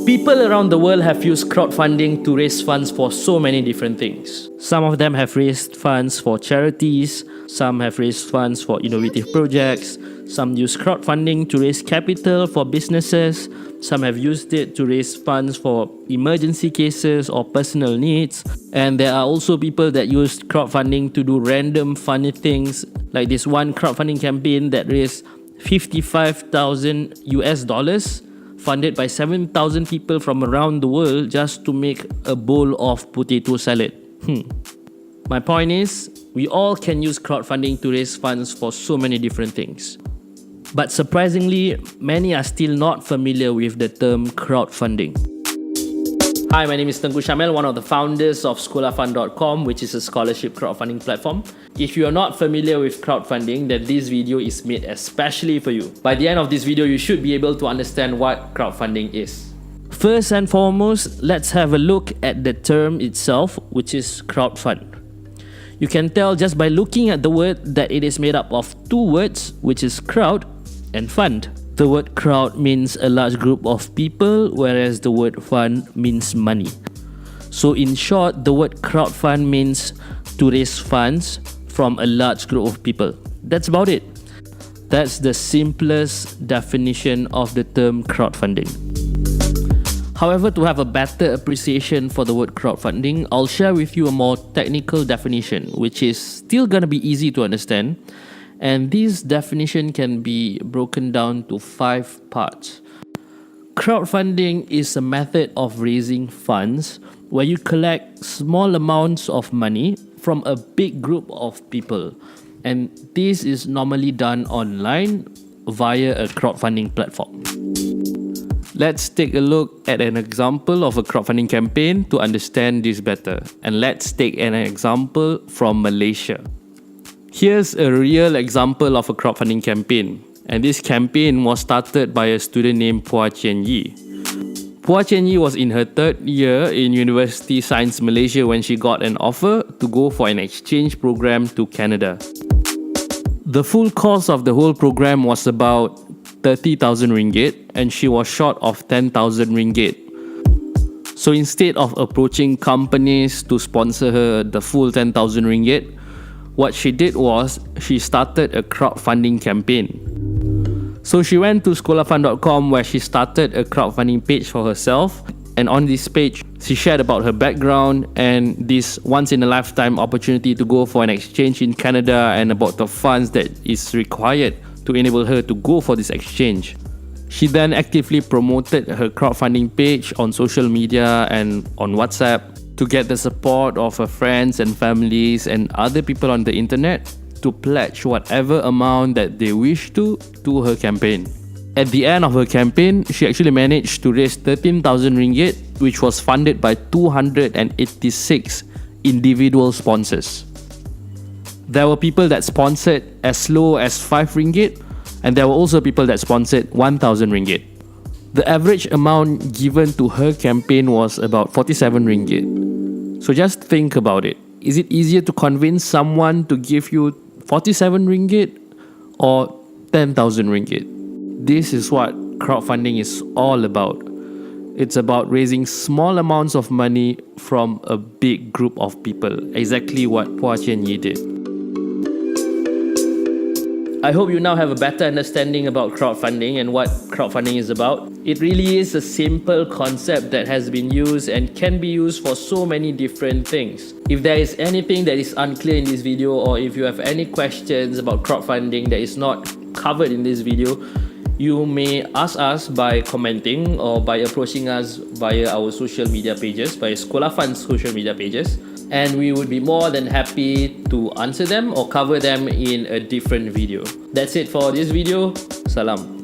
People around the world have used crowdfunding to raise funds for so many different things. Some of them have raised funds for charities, some have raised funds for innovative projects, some use crowdfunding to raise capital for businesses, some have used it to raise funds for emergency cases or personal needs, and there are also people that used crowdfunding to do random funny things, like this one crowdfunding campaign that raised $55,000 funded by 7,000 people from around the world just to make a bowl of potato salad. My point is, we all can use crowdfunding to raise funds for so many different things. But surprisingly, many are still not familiar with the term crowdfunding. Hi, my name is Tengku Syamel, one of the founders of SkolaFund.com, which is a scholarship crowdfunding platform. If you are not familiar with crowdfunding, then this video is made especially for you. By the end of this video, you should be able to understand what crowdfunding is. First and foremost, let's have a look at the term itself, which is crowdfund. You can tell just by looking at the word that it is made up of two words, which is crowd and fund. The word crowd means a large group of people, whereas the word fund means money. So in short, the word crowdfund means to raise funds from a large group of people. That's about it. That's the simplest definition of the term crowdfunding. However, to have a better appreciation for the word crowdfunding, I'll share with you a more technical definition, which is still gonna be easy to understand. And this definition can be broken down to 5 parts. Crowdfunding is a method of raising funds where you collect small amounts of money from a big group of people. And this is normally done online via a crowdfunding platform. Let's take a look at an example of a crowdfunding campaign to understand this better. And let's take an example from Malaysia. Here's a real example of a crowdfunding campaign, and this campaign was started by a student named Puah Chen Yi. Puah Chen Yi was in her 3rd year in University Science Malaysia when she got an offer to go for an exchange program to Canada. The full cost of the whole program was about 30,000 ringgit, and she was short of 10,000 ringgit. So instead of approaching companies to sponsor her the full 10,000 ringgit, what she did was she started a crowdfunding campaign. So she went to SkolaFund.com where she started a crowdfunding page for herself, and on this page she shared about her background and this once-in-a-lifetime opportunity to go for an exchange in Canada and about the funds that is required to enable her to go for this exchange. She then actively promoted her crowdfunding page on social media and on WhatsApp to get the support of her friends and families and other people on the internet to pledge whatever amount that they wish to her campaign. At the end of her campaign, she actually managed to raise 13,000 ringgit, which was funded by 286 individual sponsors. There were people that sponsored as low as 5 ringgit, and there were also people that sponsored 1,000 ringgit. The average amount given to her campaign was about 47 ringgit. So just think about it. Is it easier to convince someone to give you 47 ringgit or 10,000 ringgit? This is what crowdfunding is all about. It's about raising small amounts of money from a big group of people. Exactly what Puah Chen Yi did. I hope you now have a better understanding about crowdfunding and what crowdfunding is about. It really is a simple concept that has been used and can be used for so many different things. If there is anything that is unclear in this video, or if you have any questions about crowdfunding that is not covered in this video, you may ask us by commenting or by approaching us via our social media pages, via SkolaFund's social media pages. And we would be more than happy to answer them or cover them in a different video. That's it for this video. Salam.